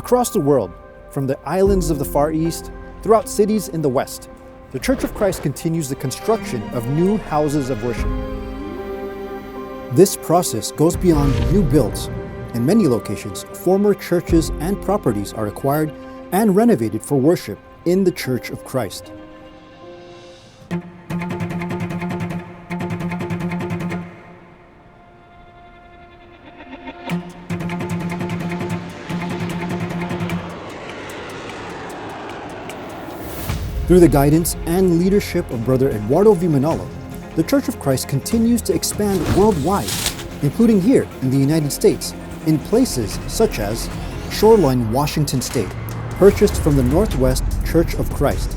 Across the world, from the islands of the Far East, throughout cities in the West, the Church of Christ continues the construction of new houses of worship. This process goes beyond new builds. In many locations, former churches and properties are acquired and renovated for worship in the Church of Christ. Through the guidance and leadership of Brother Eduardo V. Manalo, the Church of Christ continues to expand worldwide, including here in the United States, in places such as Shoreline, Washington State, purchased from the Northwest Church of Christ,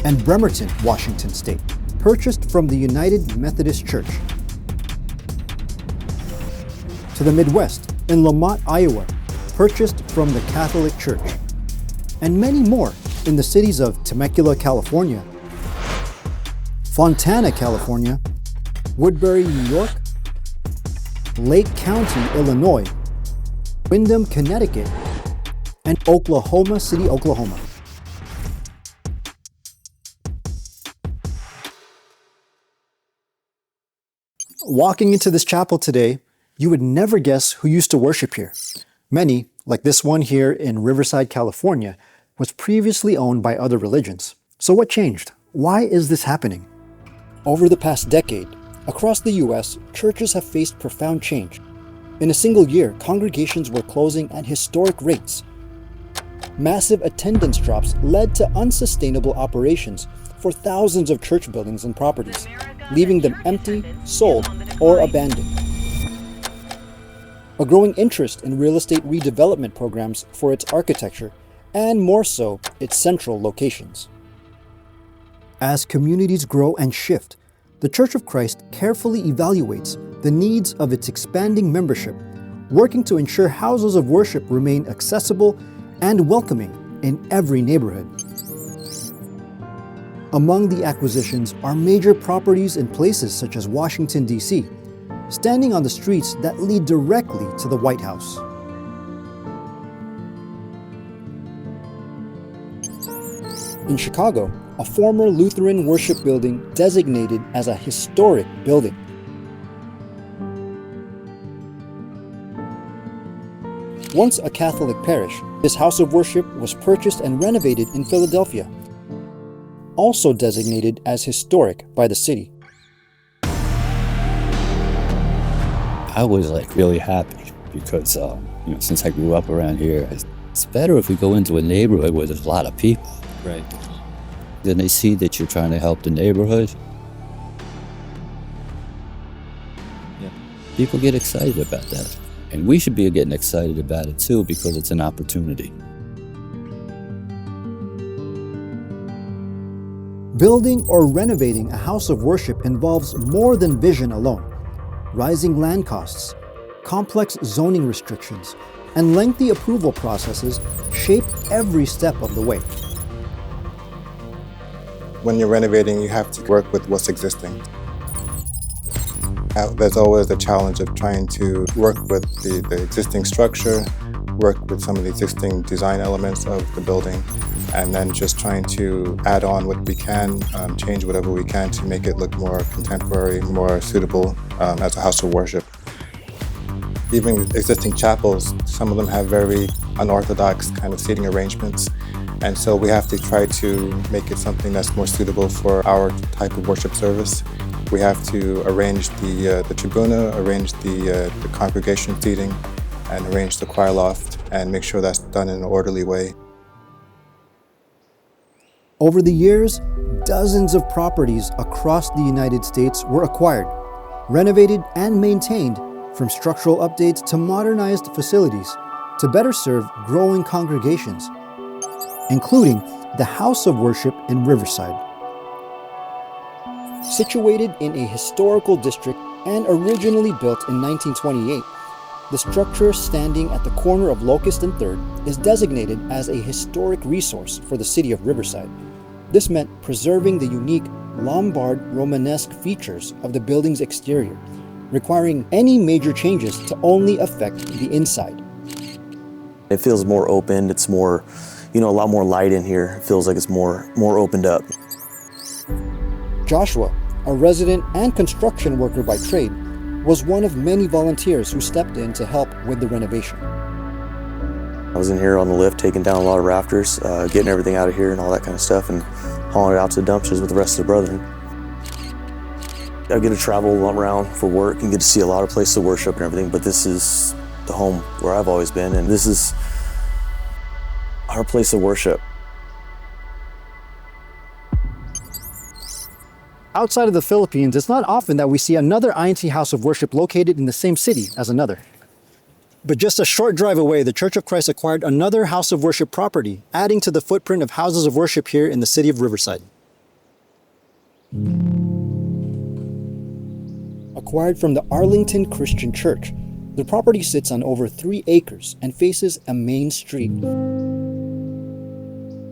and Bremerton, Washington State, purchased from the United Methodist Church, to the Midwest in Lamont, Iowa, purchased from the Catholic Church, and many more in the cities of Temecula, California, Fontana, California, Woodbury, New York, Lake County, Illinois, Windham, Connecticut, and Oklahoma City, Oklahoma. Walking into this chapel today, you would never guess who used to worship here. Many, like this one here in Riverside, California, was previously owned by other religions. So what changed? Why is this happening? Over the past decade, across the U.S., churches have faced profound change. In a single year, congregations were closing at historic rates. Massive attendance drops led to unsustainable operations for thousands of church buildings and properties, leaving them empty, sold, or abandoned. A growing interest in real estate redevelopment programs for its architecture, and more so, its central locations. As communities grow and shift, the Church of Christ carefully evaluates the needs of its expanding membership, working to ensure houses of worship remain accessible and welcoming in every neighborhood. Among the acquisitions are major properties in places such as Washington, D.C., standing on the streets that lead directly to the White House. In Chicago, a former Lutheran worship building designated as a historic building. Once a Catholic parish, this house of worship was purchased and renovated in Philadelphia, also designated as historic by the city. I was really happy because since I grew up around here, it's better if we go into a neighborhood where there's a lot of people. Right. Then they see that you're trying to help the neighborhood. Yeah. People get excited about that. And we should be getting excited about it too because it's an opportunity. Building or renovating a house of worship involves more than vision alone. Rising land costs, complex zoning restrictions, and lengthy approval processes shape every step of the way. When you're renovating, you have to work with what's existing. There's always the challenge of trying to work with the existing structure, work with some of the existing design elements of the building, and then just trying to add on what we can, change whatever we can to make it look more contemporary, more suitable as a house of worship. Even existing chapels, some of them have very unorthodox kind of seating arrangements. And so we have to try to make it something that's more suitable for our type of worship service. We have to arrange the tribuna, arrange the congregation seating, and arrange the choir loft, and make sure that's done in an orderly way. Over the years, dozens of properties across the United States were acquired, renovated, and maintained, from structural updates to modernized facilities, to better serve growing congregations, including the House of Worship in Riverside. Situated in a historical district and originally built in 1928, the structure standing at the corner of Locust and 3rd is designated as a historic resource for the city of Riverside. This meant preserving the unique Lombard Romanesque features of the building's exterior, requiring any major changes to only affect the inside. It feels more open. It's more, a lot more light in here. It feels like it's more opened up. Joshua, a resident and construction worker by trade, was one of many volunteers who stepped in to help with the renovation. I was in here on the lift, taking down a lot of rafters, getting everything out of here and all that kind of stuff, and hauling it out to the dumpsters with the rest of the brethren. I get to travel around for work and get to see a lot of places to worship and everything, but this is the home where I've always been, and this is our place of worship. Outside of the Philippines, it's not often that we see another INC house of worship located in the same city as another. But just a short drive away, the Church of Christ acquired another house of worship property, adding to the footprint of houses of worship here in the city of Riverside. Acquired from the Arlington Christian Church, the property sits on over 3 acres and faces a main street.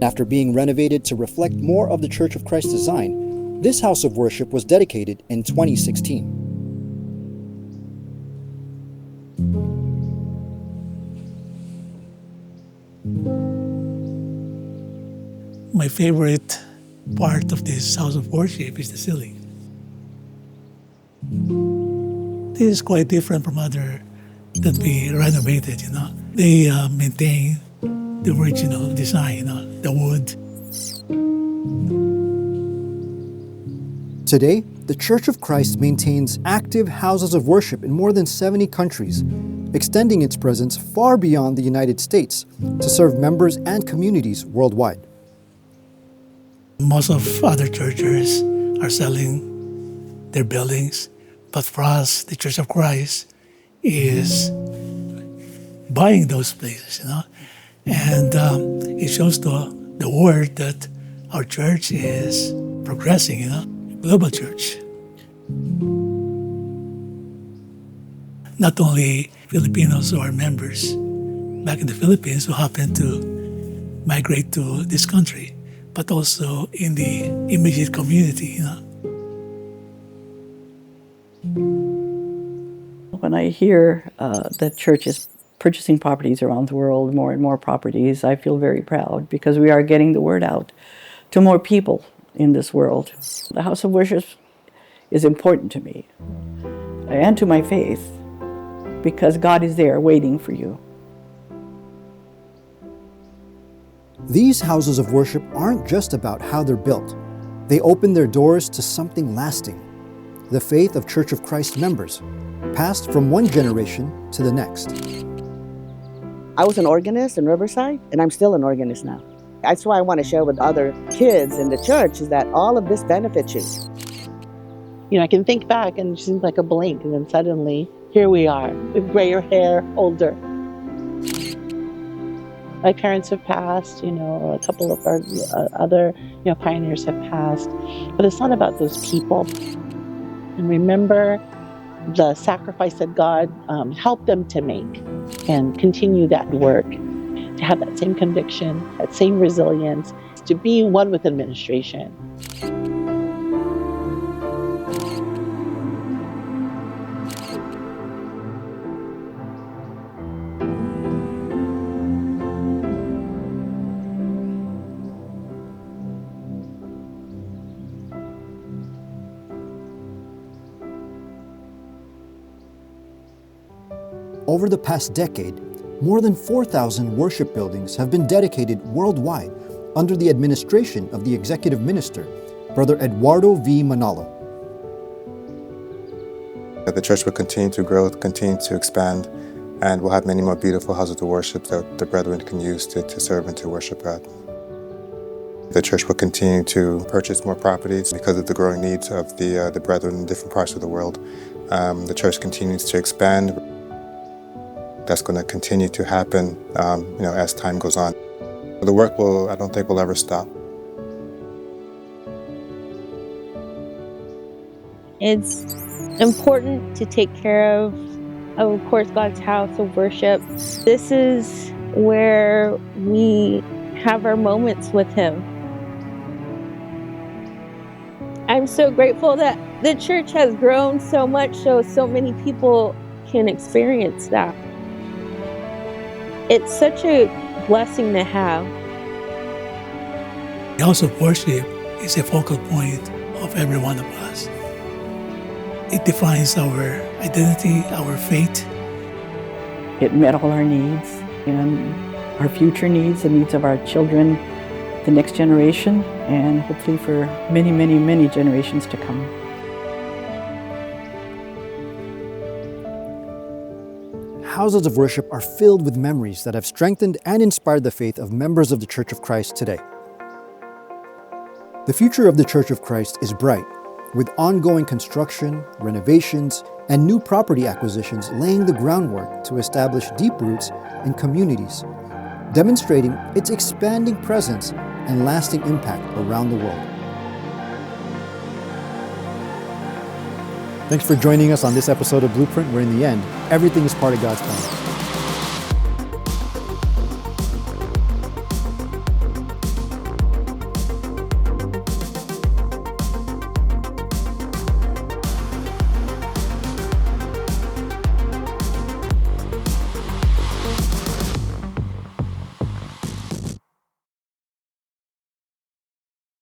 After being renovated to reflect more of the Church of Christ design, this house of worship was dedicated in 2016. My favorite part of this house of worship is the ceiling. This is quite different from other that we renovated, They maintain the original design, the wood. Today, the Church of Christ maintains active houses of worship in more than 70 countries, extending its presence far beyond the United States to serve members and communities worldwide. Most of other churches are selling their buildings, but for us, the Church of Christ is buying those places, And it shows the word that our church is progressing, global church. Not only Filipinos who are members back in the Philippines who happen to migrate to this country, but also in the immediate community, When I hear that church is purchasing properties around the world, more and more properties, I feel very proud because we are getting the word out to more people in this world. The house of worship is important to me and to my faith because God is there waiting for you. These houses of worship aren't just about how they're built. They open their doors to something lasting, the faith of Church of Christ members, passed from one generation to the next. I was an organist in Riverside, and I'm still an organist now. That's why I want to share with other kids in the church is that all of this benefits you. I can think back and it seems like a blink, and then suddenly, here we are, with grayer hair, older. My parents have passed, a couple of our other, pioneers have passed. But it's not about those people. And remember the sacrifice that God helped them to make and continue that work, to have that same conviction, that same resilience, to be one with administration. Over the past decade, more than 4,000 worship buildings have been dedicated worldwide under the administration of the executive minister, Brother Eduardo V. Manalo. The church will continue to grow, continue to expand, and we'll have many more beautiful houses of worship that the brethren can use to serve and to worship at. The church will continue to purchase more properties because of the growing needs of the brethren in different parts of the world. The church continues to expand. That's going to continue to happen, as time goes on. The work I don't think will ever stop. It's important to take care of course, God's house of worship. This is where we have our moments with Him. I'm so grateful that The church has grown so much so many people can experience that. It's such a blessing to have. Also, worship is a focal point of every one of us. It defines our identity, our faith. It met all our needs and our future needs, the needs of our children, the next generation, and hopefully for many, many, many generations to come. Houses of worship are filled with memories that have strengthened and inspired the faith of members of the Church of Christ today. The future of the Church of Christ is bright, with ongoing construction, renovations, and new property acquisitions laying the groundwork to establish deep roots in communities, demonstrating its expanding presence and lasting impact around the world. Thanks for joining us on this episode of Blueprint, where in the end, everything is part of God's plan.